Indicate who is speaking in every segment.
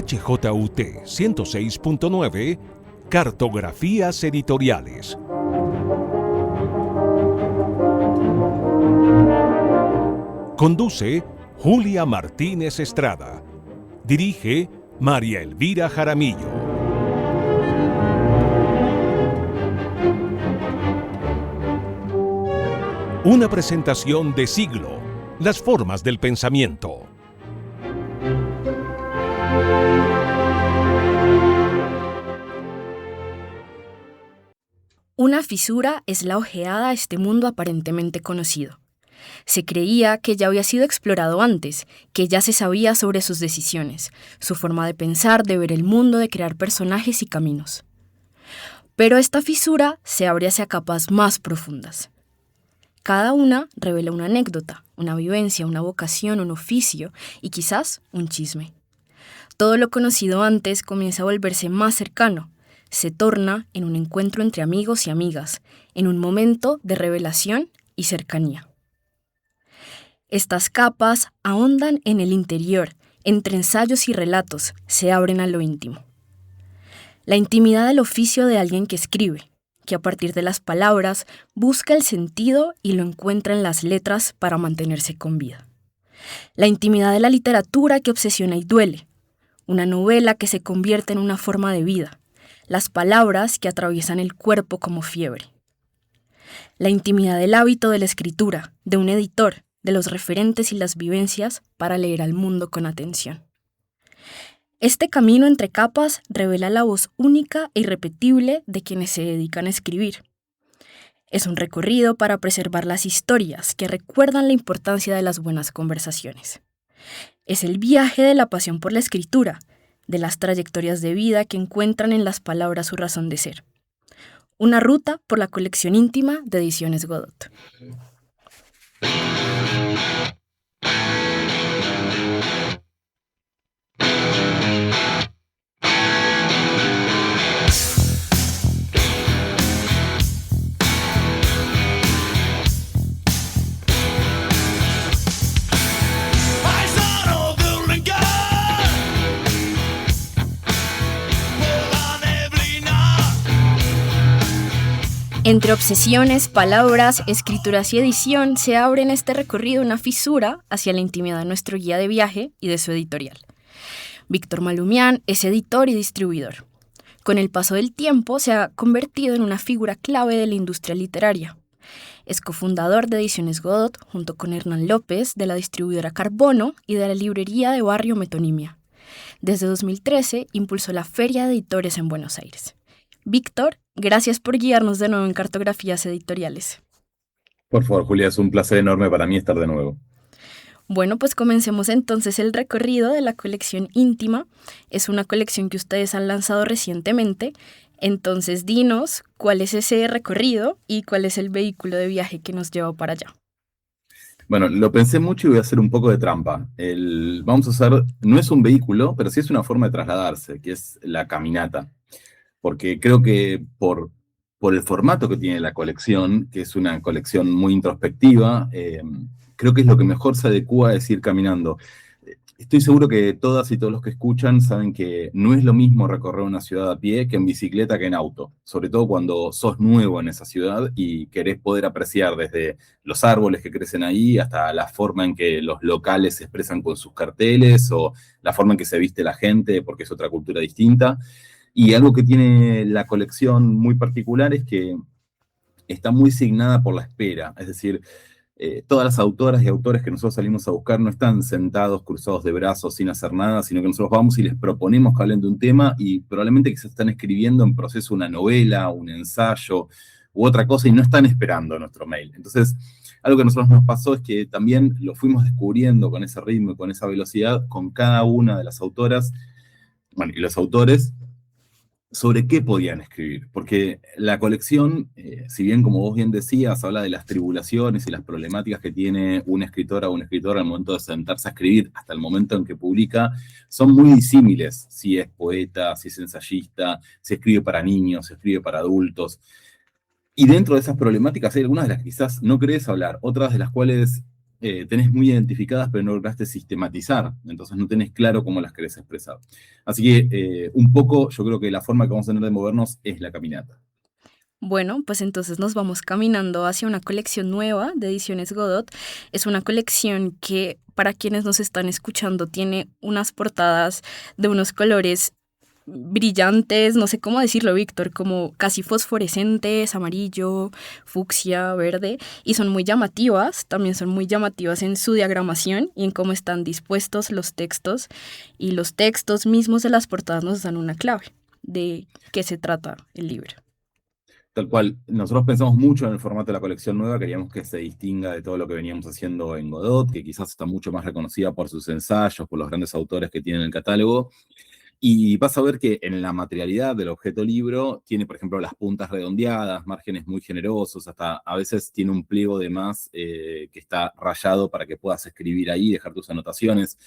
Speaker 1: HJUT 106.9, Cartografías Editoriales. Conduce Julia Martínez Estrada. Dirige María Elvira Jaramillo. Una presentación de Siglo, las formas del pensamiento.
Speaker 2: Una fisura es la ojeada a este mundo aparentemente conocido. Se creía que ya había sido explorado antes, que ya se sabía sobre sus decisiones, su forma de pensar, de ver el mundo, de crear personajes y caminos. Pero esta fisura se abre hacia capas más profundas. Cada una revela una anécdota, una vivencia, una vocación, un oficio y quizás un chisme. Todo lo conocido antes comienza a volverse más cercano. Se torna en un encuentro entre amigos y amigas, en un momento de revelación y cercanía. Estas capas ahondan en el interior, entre ensayos y relatos, se abren a lo íntimo. La intimidad del oficio de alguien que escribe, que a partir de las palabras busca el sentido y lo encuentra en las letras para mantenerse con vida. La intimidad de la literatura que obsesiona y duele, una novela que se convierte en una forma de vida, las palabras que atraviesan el cuerpo como fiebre. La intimidad del hábito de la escritura, de un editor, de los referentes y las vivencias para leer al mundo con atención. Este camino entre capas revela la voz única e irrepetible de quienes se dedican a escribir. Es un recorrido para preservar las historias que recuerdan la importancia de las buenas conversaciones. Es el viaje de la pasión por la escritura, de las trayectorias de vida que encuentran en las palabras su razón de ser. Una ruta por la colección íntima de Ediciones Godot. Entre obsesiones, palabras, escrituras y edición se abre en este recorrido una fisura hacia la intimidad de nuestro guía de viaje y de su editorial. Víctor Malumián es editor y distribuidor. Con el paso del tiempo se ha convertido en una figura clave de la industria literaria. Es cofundador de Ediciones Godot junto con Hernán López de la distribuidora Carbono y de la librería de barrio Metonimia. Desde 2013 impulsó la Feria de Editores en Buenos Aires. Víctor, gracias por guiarnos de nuevo en Cartografías Editoriales.
Speaker 3: Por favor, Julia, es un placer enorme para mí estar de nuevo.
Speaker 2: Bueno, pues comencemos entonces el recorrido de la colección íntima. Es una colección que ustedes han lanzado recientemente. Entonces, dinos cuál es ese recorrido y cuál es el vehículo de viaje que nos lleva para allá.
Speaker 3: Bueno, lo pensé mucho y voy a hacer un poco de trampa. Vamos a hacer, no es un vehículo, pero sí es una forma de trasladarse, que es la caminata. Porque creo que por el formato que tiene la colección, que es una colección muy introspectiva, creo que es lo que mejor se adecúa a decir caminando. Estoy seguro que todas y todos los que escuchan saben que no es lo mismo recorrer una ciudad a pie que en bicicleta que en auto, sobre todo cuando sos nuevo en esa ciudad y querés poder apreciar desde los árboles que crecen ahí hasta la forma en que los locales se expresan con sus carteles o la forma en que se viste la gente porque es otra cultura distinta. Y algo que tiene la colección muy particular es que está muy signada por la espera. Es decir, todas las autoras y autores que nosotros salimos a buscar no están sentados, cruzados de brazos, sin hacer nada, sino que nosotros vamos y les proponemos que hablen de un tema y probablemente que se están escribiendo en proceso una novela, un ensayo u otra cosa y no están esperando nuestro mail. Entonces, algo que a nosotros nos pasó es que también lo fuimos descubriendo con ese ritmo y con esa velocidad con cada una de las autoras, bueno, y los autores, sobre qué podían escribir, porque la colección, si bien como vos bien decías, habla de las tribulaciones y las problemáticas que tiene una escritora o un escritor al momento de sentarse a escribir hasta el momento en que publica, son muy disímiles, si es poeta, si es ensayista, si escribe para niños, si escribe para adultos, y dentro de esas problemáticas hay algunas de las que quizás no querés hablar, otras de las cuales tenés muy identificadas, pero no lograste sistematizar, entonces no tenés claro cómo las querés expresar. Así que un poco yo creo que la forma que vamos a tener de movernos es la caminata.
Speaker 2: Bueno, pues entonces nos vamos caminando hacia una colección nueva de Ediciones Godot. Es una colección que, para quienes nos están escuchando, tiene unas portadas de unos colores brillantes, no sé cómo decirlo, Víctor, como casi fosforescentes, amarillo, fucsia, verde, y son muy llamativas, también son muy llamativas en su diagramación y en cómo están dispuestos los textos, y los textos mismos de las portadas nos dan una clave de qué se trata el libro.
Speaker 3: Tal cual, nosotros pensamos mucho en el formato de la colección nueva, queríamos que se distinga de todo lo que veníamos haciendo en Godot, que quizás está mucho más reconocida por sus ensayos, por los grandes autores que tienen en el catálogo. Y vas a ver que en la materialidad del objeto libro tiene, por ejemplo, las puntas redondeadas, márgenes muy generosos, hasta a veces tiene un pliego de más que está rayado para que puedas escribir ahí, dejar tus anotaciones.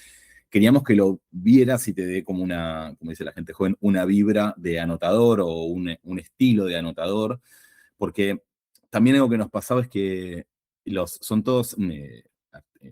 Speaker 3: Queríamos que lo vieras y te dé como una, como dice la gente joven, una vibra de anotador o un estilo de anotador, porque también algo que nos pasaba es que son todos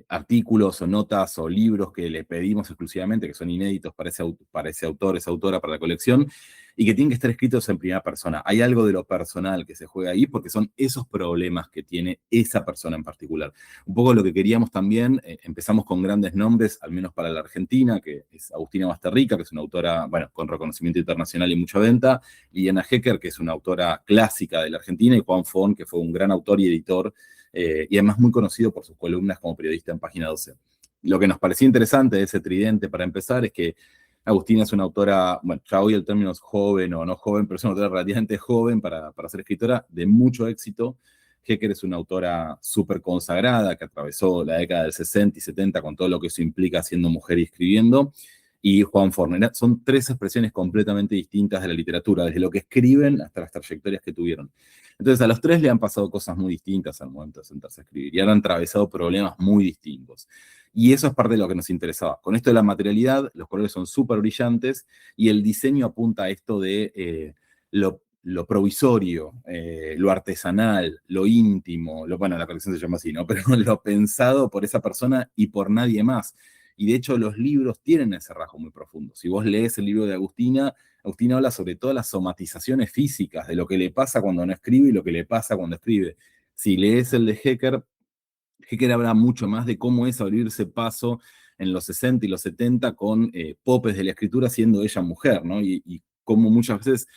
Speaker 3: artículos o notas o libros que le pedimos exclusivamente, que son inéditos para ese autor, esa autora, para la colección, y que tienen que estar escritos en primera persona. Hay algo de lo personal que se juega ahí, porque son esos problemas que tiene esa persona en particular. Un poco lo que queríamos también, empezamos con grandes nombres, al menos para la Argentina, que es Agustina Basterrica, que es una autora, bueno, con reconocimiento internacional y mucha venta, Liliana Hecker, que es una autora clásica de la Argentina, y Juan Fon, que fue un gran autor y editor, y además muy conocido por sus columnas como periodista en Página 12. Lo que nos parecía interesante de ese tridente para empezar es que Agustina es una autora, bueno, ya hoy el término es joven o no joven, pero es una autora relativamente joven para ser escritora, de mucho éxito. Hecker es una autora súper consagrada que atravesó la década del 60 y 70 con todo lo que eso implica siendo mujer y escribiendo. Y Juan Forner. Son tres expresiones completamente distintas de la literatura, desde lo que escriben hasta las trayectorias que tuvieron. Entonces a los tres le han pasado cosas muy distintas al momento de sentarse a escribir y han atravesado problemas muy distintos. Y eso es parte de lo que nos interesaba. Con esto de la materialidad, los colores son súper brillantes y el diseño apunta a esto de lo provisorio, lo artesanal, lo íntimo, bueno, la colección se llama así, ¿no? Pero lo pensado por esa persona y por nadie más. Y de hecho los libros tienen ese rasgo muy profundo. Si vos lees el libro de Agustina, Agustina habla sobre todas las somatizaciones físicas, de lo que le pasa cuando no escribe y lo que le pasa cuando escribe. Si lees el de Hecker, Hecker habla mucho más de cómo es abrirse paso en los 60 y los 70 con popes de la escritura siendo ella mujer, ¿no? Y cómo muchas veces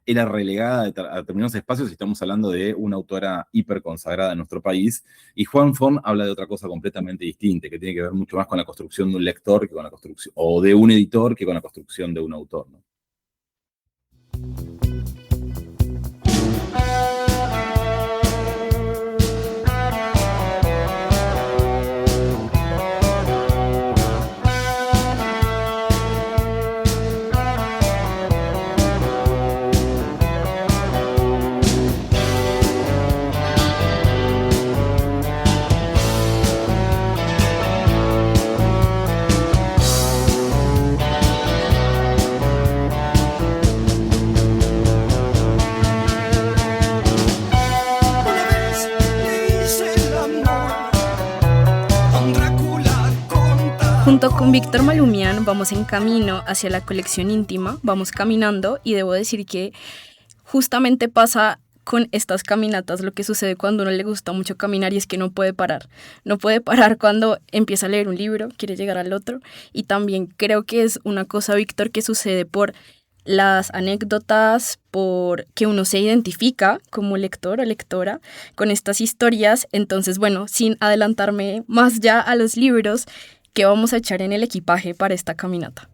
Speaker 3: era relegada a determinados espacios, y estamos hablando de una autora hiper consagrada en nuestro país, y Juan Forn habla de otra cosa completamente distinta, que tiene que ver mucho más con la construcción de un lector que con la construcción, o de un editor que con la construcción de un autor, ¿no?
Speaker 2: Junto con Víctor Malumian vamos en camino hacia la colección íntima, vamos caminando y debo decir que justamente pasa con estas caminatas lo que sucede cuando a uno le gusta mucho caminar, y es que no puede parar. No puede parar cuando empieza a leer un libro, quiere llegar al otro, y también creo que es una cosa, Víctor, que sucede por las anécdotas, por que uno se identifica como lector o lectora con estas historias. Entonces, bueno, sin adelantarme más ya a los libros, ¿qué vamos a echar en el equipaje para esta caminata?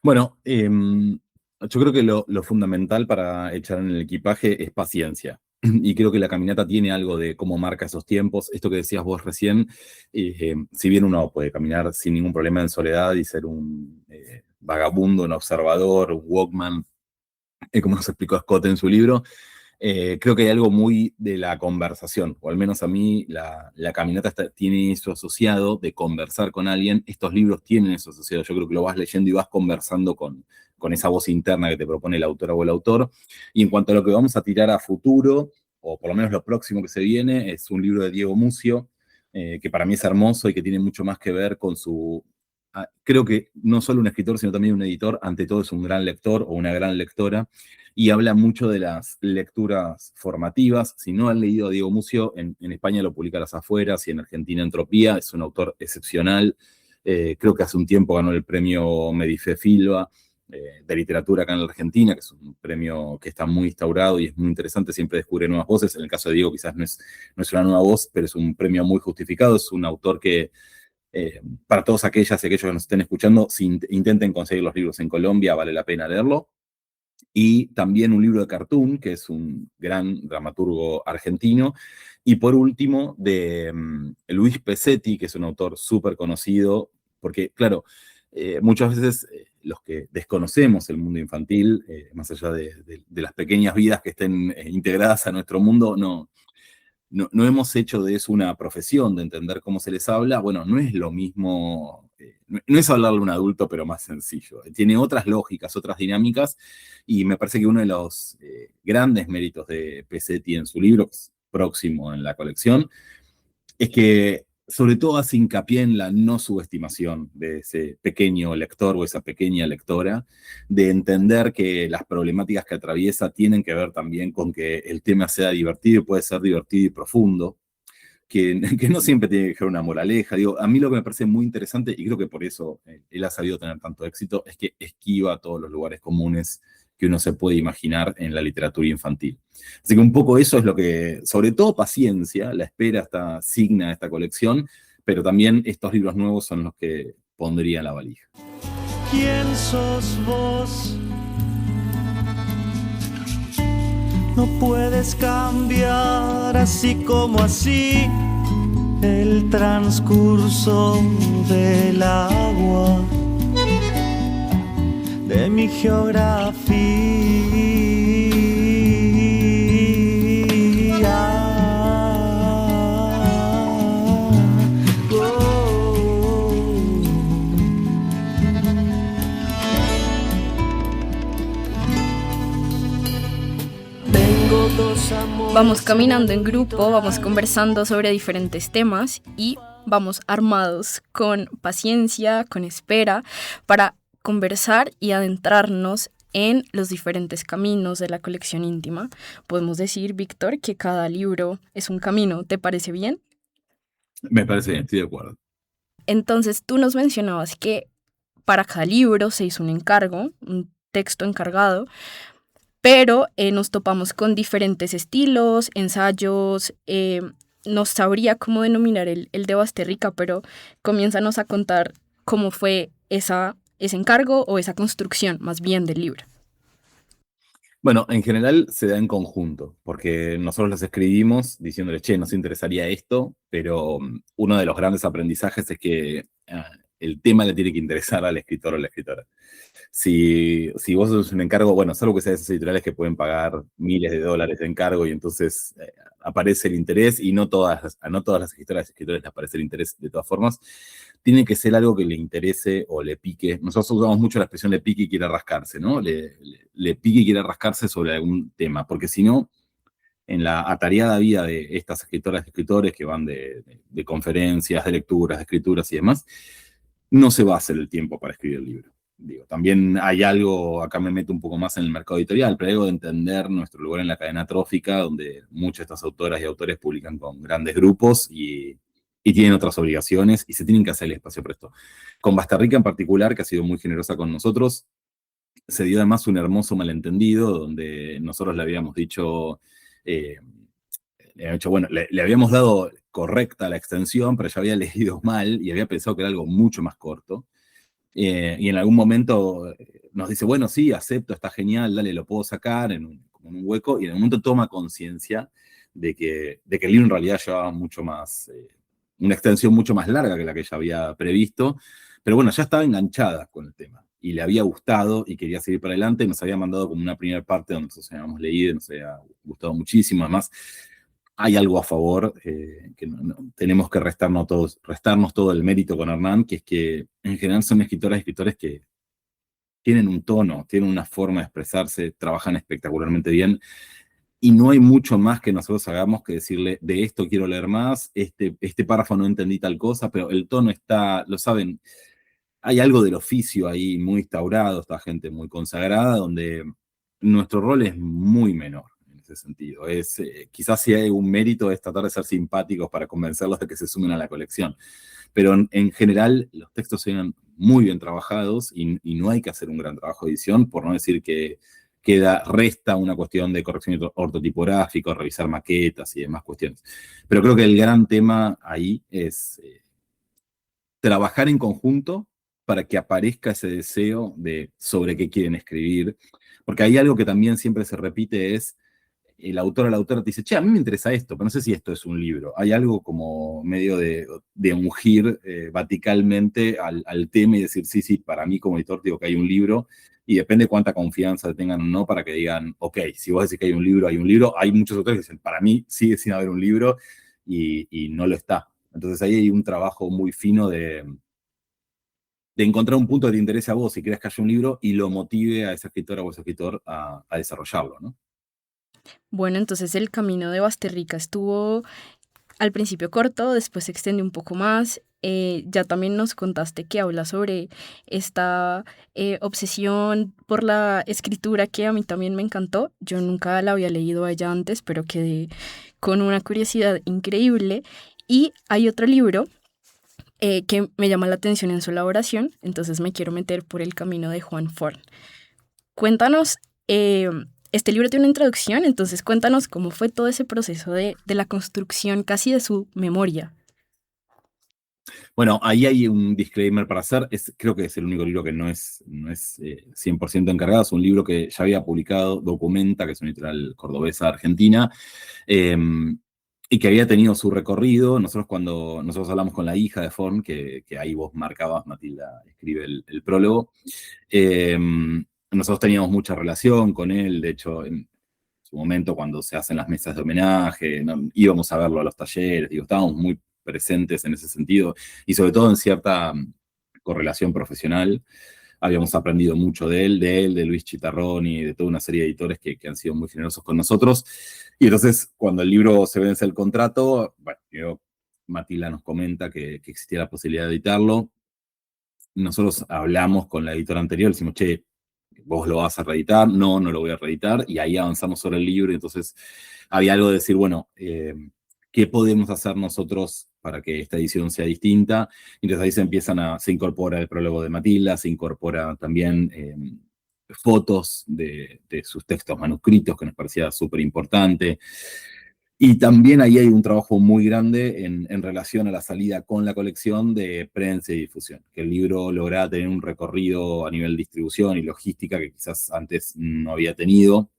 Speaker 3: Bueno, yo creo que lo fundamental para echar en el equipaje es paciencia. Y creo que la caminata tiene algo de cómo marca esos tiempos. Esto que decías vos recién, si bien uno puede caminar sin ningún problema en soledad y ser un vagabundo, un observador, un walkman, como nos explicó Scott en su libro, creo que hay algo muy de la conversación, o al menos a mí la caminata tiene eso asociado de conversar con alguien. Estos libros tienen eso asociado. Yo creo que lo vas leyendo y vas conversando con esa voz interna que te propone la autora o el autor. Y en cuanto a lo que vamos a tirar a futuro, o por lo menos lo próximo que se viene, es un libro de Diego Mucio, que para mí es hermoso y que tiene mucho más que ver con su... Creo que no solo un escritor, sino también un editor, ante todo es un gran lector o una gran lectora, y habla mucho de las lecturas formativas. Si no han leído a Diego Mucio, en España lo publica Las Afueras y en Argentina Entropía, es un autor excepcional. Creo que hace un tiempo ganó el premio Medife Filba de literatura acá en la Argentina, que es un premio que está muy instaurado y es muy interesante, siempre descubre nuevas voces. En el caso de Diego quizás no es una nueva voz, pero es un premio muy justificado, es un autor que para todos aquellas y aquellos que nos estén escuchando, si intenten conseguir los libros en Colombia, vale la pena leerlo. Y también un libro de Cartoon, que es un gran dramaturgo argentino. Y por último, de Luis Pesetti, que es un autor súper conocido, porque, claro, muchas veces los que desconocemos el mundo infantil, más allá de las pequeñas vidas que estén integradas a nuestro mundo, no hemos hecho de eso una profesión, de entender cómo se les habla. Bueno, no es lo mismo, no es hablarle a un adulto, pero más sencillo. Tiene otras lógicas, otras dinámicas, y me parece que uno de los grandes méritos de Pesetti en su libro, que es próximo en la colección, es que sobre todo hace hincapié en la no subestimación de ese pequeño lector o esa pequeña lectora, de entender que las problemáticas que atraviesa tienen que ver también con que el tema sea divertido y puede ser divertido y profundo, que no siempre tiene que ser una moraleja. Digo, a mí lo que me parece muy interesante, y creo que por eso él ha sabido tener tanto éxito, es que esquiva todos los lugares comunes que uno se puede imaginar en la literatura infantil. Así que un poco eso es lo que, sobre todo paciencia, la espera está signa de esta colección, pero también estos libros nuevos son los que pondría en la valija.
Speaker 4: ¿Quién sos vos? No puedes cambiar así como así el transcurso del agua de mi geografía. Tengo dos amores.
Speaker 2: Vamos caminando en grupo, vamos conversando sobre diferentes temas y vamos armados con paciencia, con espera, para conversar y adentrarnos en los diferentes caminos de la colección íntima. Podemos decir, Víctor, que cada libro es un camino. ¿Te parece bien?
Speaker 3: Me parece bien, estoy de acuerdo.
Speaker 2: Entonces, tú nos mencionabas que para cada libro se hizo un encargo, un texto encargado, pero nos topamos con diferentes estilos, ensayos. No sabría cómo denominar el de Basterrica, pero comiénzanos a contar cómo fue ese encargo o esa construcción más bien del libro.
Speaker 3: Bueno, en general se da en conjunto, porque nosotros los escribimos diciéndoles, che, nos interesaría esto, pero uno de los grandes aprendizajes es que el tema le tiene que interesar al escritor o a la escritora. Si vos haces un encargo, bueno, salvo que sean esas editoriales que pueden pagar miles de dólares de encargo y entonces aparece el interés, y no todas las escritoras y escritores les aparece el interés de todas formas, tiene que ser algo que le interese o le pique. Nosotros usamos mucho la expresión le pique y quiere rascarse, ¿no? Le pique y quiere rascarse sobre algún tema, porque si no, en la atareada vida de estas escritoras y escritores que van de conferencias, de lecturas, de escrituras y demás, no se va a hacer el tiempo para escribir el libro. Digo, también hay algo, acá me meto un poco más en el mercado editorial, pero hay algo de entender nuestro lugar en la cadena trófica, donde muchas de estas autoras y autores publican con grandes grupos y tienen otras obligaciones y se tienen que hacer el espacio para esto. Con Basterrica en particular, que ha sido muy generosa con nosotros, se dio además un hermoso malentendido, donde nosotros le habíamos dicho, bueno, le habíamos dado correcta la extensión, pero ya había leído mal y había pensado que era algo mucho más corto. Y en algún momento nos dice, bueno, sí, acepto, está genial, dale, lo puedo sacar como en un hueco, y en el momento toma conciencia de que el libro en realidad llevaba mucho más, una extensión mucho más larga que la que ella había previsto, pero bueno, ya estaba enganchada con el tema, y le había gustado, y quería seguir para adelante, y nos había mandado como una primera parte donde nosotros habíamos leído, nos había gustado muchísimo. Además, hay algo a favor, que tenemos que restarnos todo el mérito con Hernán, que es que en general son escritoras y escritores que tienen un tono, tienen una forma de expresarse, trabajan espectacularmente bien. y no hay mucho más que nosotros hagamos que decirle, de esto quiero leer más, este párrafo no entendí tal cosa, pero el tono está, lo saben, hay algo del oficio ahí muy instaurado, esta gente muy consagrada, donde nuestro rol es muy menor en ese sentido. Quizás si hay un mérito es tratar de ser simpáticos para convencerlos de que se sumen a la colección. Pero en general los textos eran muy bien trabajados y no hay que hacer un gran trabajo de edición, por no decir que resta una cuestión de corrección ortotipográfica, revisar maquetas y demás cuestiones. Pero creo que el gran tema ahí es trabajar en conjunto para que aparezca ese deseo de sobre qué quieren escribir, porque hay algo que también siempre se repite, es el autor o la autora te dice, che, a mí me interesa esto, pero no sé si esto es un libro. Hay algo como medio de ungir verticalmente al tema y decir, sí, para mí como editor digo que hay un libro, y depende cuánta confianza tengan o no para que digan, ok, si vos decís que hay un libro, hay un libro. Hay muchos autores que dicen, para mí sigue sin haber un libro, y no lo está. Entonces ahí hay un trabajo muy fino de encontrar un punto que te interese a vos y creas que haya un libro y lo motive a esa escritora o ese escritor a desarrollarlo, ¿no?
Speaker 2: Bueno, entonces el camino de Basterrica estuvo al principio corto, después se extendió un poco más. Ya también nos contaste que habla sobre esta obsesión por la escritura que a mí también me encantó. Yo nunca la había leído a ella antes, pero quedé con una curiosidad increíble. Y hay otro libro que me llama la atención en su elaboración, entonces me quiero meter por el camino de Juan Forn. Cuéntanos, este libro tiene una introducción, entonces cuéntanos cómo fue todo ese proceso de la construcción casi de su memoria.
Speaker 3: Bueno, ahí hay un disclaimer para hacer. Creo que es el único libro que no es 100% encargado. Es un libro que ya había publicado Documenta, que es una editorial cordobesa argentina, y que había tenido su recorrido. Cuando nosotros hablamos con la hija de Forn, que ahí vos marcabas, Matilda escribe el prólogo, nosotros teníamos mucha relación con él. De hecho, en su momento, cuando se hacen las mesas de homenaje, íbamos a verlo a los talleres, estábamos muy presentes en ese sentido, y sobre todo en cierta correlación profesional. Habíamos aprendido mucho de él, de Luis Chitarroni, de toda una serie de editores que han sido muy generosos con nosotros. Y entonces, cuando el libro se vence el contrato, bueno, Matilda nos comenta que existía la posibilidad de editarlo. Nosotros hablamos con la editora anterior, decimos, che, ¿vos lo vas a reeditar? No lo voy a reeditar. Y ahí avanzamos sobre el libro, y entonces había algo de decir, bueno, ¿qué podemos hacer nosotros para que esta edición sea distinta? Entonces ahí se incorpora el prólogo de Matilda, se incorpora también fotos de sus textos manuscritos, que nos parecía súper importante. Y también ahí hay un trabajo muy grande en relación a la salida con la colección de prensa y difusión, que el libro lograra tener un recorrido a nivel distribución y logística que quizás antes no había tenido.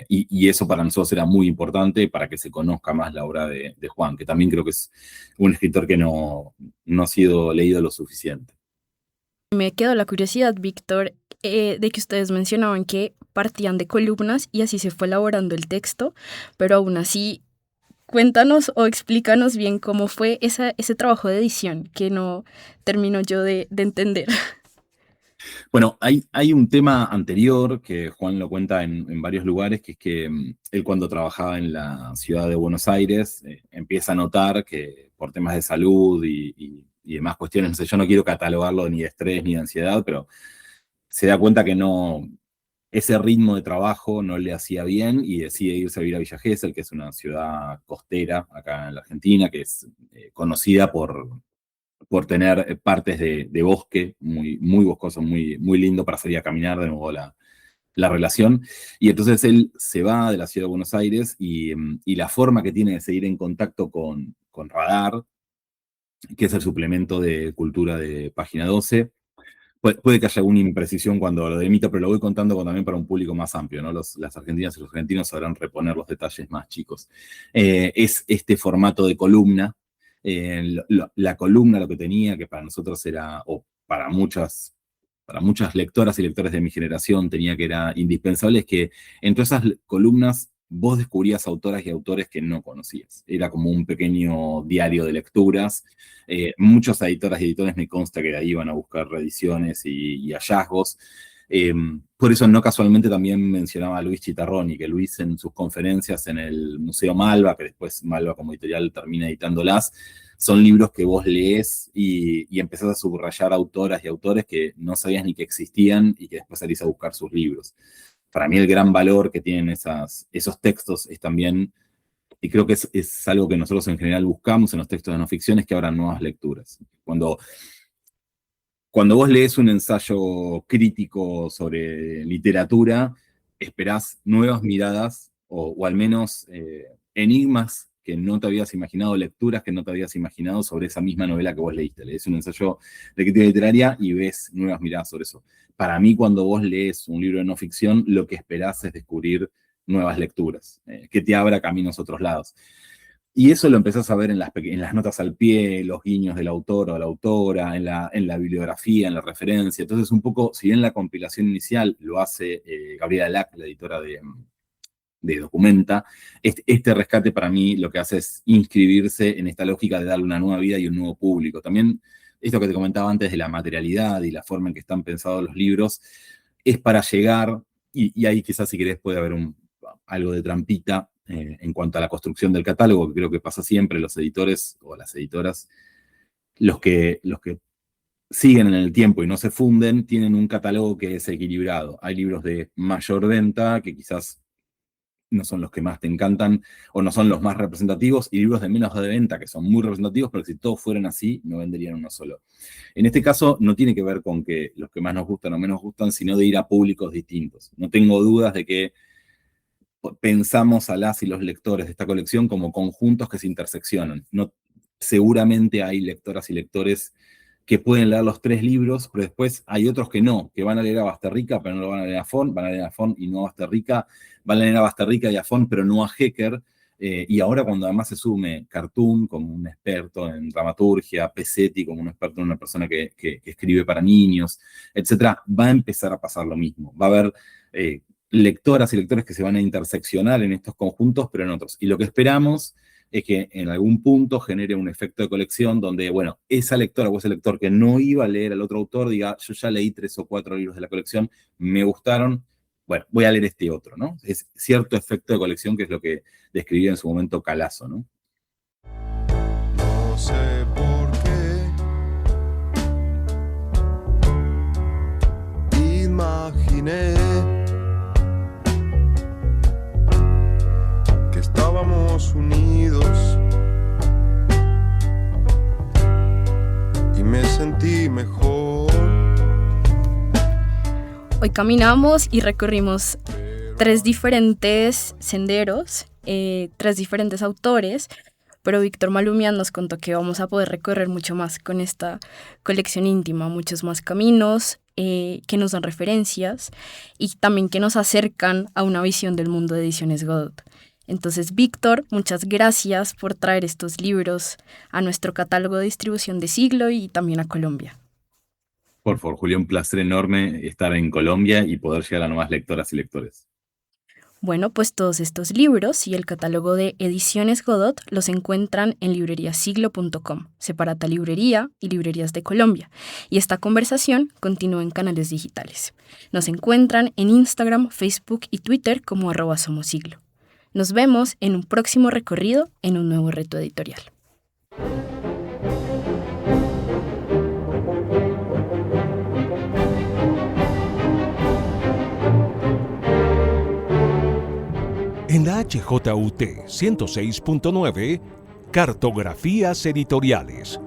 Speaker 3: Y eso para nosotros era muy importante para que se conozca más la obra de Juan, que también creo que es un escritor que no ha sido leído lo suficiente.
Speaker 2: Me quedó la curiosidad, Víctor, de que ustedes mencionaban que partían de columnas y así se fue elaborando el texto, pero aún así, cuéntanos o explícanos bien cómo fue ese trabajo de edición que no termino yo de entender.
Speaker 3: Bueno, hay un tema anterior que Juan lo cuenta en varios lugares, que es que él, cuando trabajaba en la ciudad de Buenos Aires, empieza a notar que por temas de salud y demás cuestiones, no sé, yo no quiero catalogarlo ni de estrés ni de ansiedad, pero se da cuenta que ese ritmo de trabajo no le hacía bien, y decide irse a vivir a Villa Gesell, que es una ciudad costera acá en la Argentina, que es conocida por tener partes de bosque muy, muy boscoso, muy, muy lindo para salir a caminar, de nuevo la relación. Y entonces él se va de la ciudad de Buenos Aires, y la forma que tiene de seguir en contacto con Radar, que es el suplemento de cultura de Página 12, puede que haya alguna imprecisión cuando lo demito, pero lo voy contando también para un público más amplio, ¿no? Las argentinas y los argentinos sabrán reponer los detalles más chicos. Es este formato de columna. La columna, lo que tenía, que para nosotros era, o para muchas lectoras y lectores de mi generación tenía, que era indispensable, es que entre esas columnas vos descubrías autoras y autores que no conocías. Era como un pequeño diario de lecturas. Muchos editoras y editores me consta que de ahí iban a buscar reediciones y hallazgos. Por eso no casualmente también mencionaba a Luis Chitarroni, que Luis en sus conferencias en el Museo Malva, que después Malva como editorial termina editándolas, son libros que vos lees y empezás a subrayar autoras y autores que no sabías ni que existían y que después salís a buscar sus libros. Para mí el gran valor que tienen esos textos es también, y creo que es algo que nosotros en general buscamos en los textos de no ficción, es que abran nuevas lecturas. Cuando vos lees un ensayo crítico sobre literatura, esperás nuevas miradas o al menos enigmas que no te habías imaginado, lecturas que no te habías imaginado sobre esa misma novela que vos leíste. Lees un ensayo de crítica literaria y ves nuevas miradas sobre eso. Para mí, cuando vos lees un libro de no ficción, lo que esperás es descubrir nuevas lecturas, que te abra caminos a otros lados. Y eso lo empezás a ver en las notas al pie, los guiños del autor o la autora, en la bibliografía, en la referencia. Entonces, un poco, si bien la compilación inicial lo hace Gabriela Lack, la editora de Documenta, este rescate para mí lo que hace es inscribirse en esta lógica de darle una nueva vida y un nuevo público. También esto que te comentaba antes de la materialidad y la forma en que están pensados los libros, es para llegar, y ahí quizás si querés puede haber algo de trampita en cuanto a la construcción del catálogo, que creo que pasa siempre, los editores o las editoras, los que siguen en el tiempo y no se funden, tienen un catálogo que es equilibrado. Hay libros de mayor venta que quizás no son los que más te encantan o no son los más representativos, y libros de menos de venta que son muy representativos, pero si todos fueran así, no venderían uno solo. En este caso, no tiene que ver con que los que más nos gustan o menos gustan, sino de ir a públicos distintos. No tengo dudas de que pensamos a las y los lectores de esta colección como conjuntos que se interseccionan. Seguramente hay lectoras y lectores que pueden leer los 3 libros, pero después hay otros que no, que van a leer a Basterrica, pero no lo van a leer a Font, van a leer a Font y no a Basterrica, van a leer a Basterrica y a Font, pero no a Hecker. Y ahora cuando además se sume Cartoon como un experto en dramaturgia, Pesetti como un experto en una persona que escribe para niños, etc., va a empezar a pasar lo mismo. Va a haber lectoras y lectores que se van a interseccionar en estos conjuntos, pero en otros. Y lo que esperamos es que en algún punto genere un efecto de colección donde, bueno, esa lectora o ese lector que no iba a leer al otro autor diga, yo ya leí 3 o 4 libros de la colección, me gustaron, bueno, voy a leer este otro, ¿no? Es cierto efecto de colección que es lo que describía en su momento Calazo, ¿no?
Speaker 5: No sé por qué imaginé que estábamos unidos y me sentí mejor.
Speaker 2: Hoy caminamos y recorrimos 3 diferentes senderos, 3 diferentes autores, pero Víctor Malumian nos contó que vamos a poder recorrer mucho más con esta colección íntima, muchos más caminos que nos dan referencias y también que nos acercan a una visión del mundo de Ediciones Godot. Entonces, Víctor, muchas gracias por traer estos libros a nuestro catálogo de distribución de Siglo y también a Colombia.
Speaker 3: Por favor, Julio, un placer enorme estar en Colombia y poder llegar a nuevas lectoras y lectores.
Speaker 2: Bueno, pues todos estos libros y el catálogo de Ediciones Godot los encuentran en libreriasiglo.com, Separata Librería y Librerías de Colombia. Y esta conversación continúa en canales digitales. Nos encuentran en Instagram, Facebook y Twitter como @somosiglo. Nos vemos en un próximo recorrido en un nuevo reto editorial.
Speaker 1: En la HJUT 106.9, Cartografías Editoriales.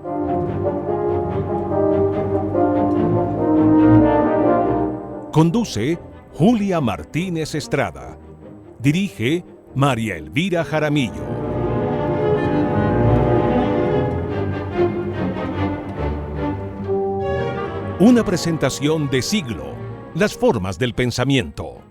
Speaker 1: Conduce Julia Martínez Estrada. Dirige María Elvira Jaramillo. Una presentación de Siglo, las formas del pensamiento.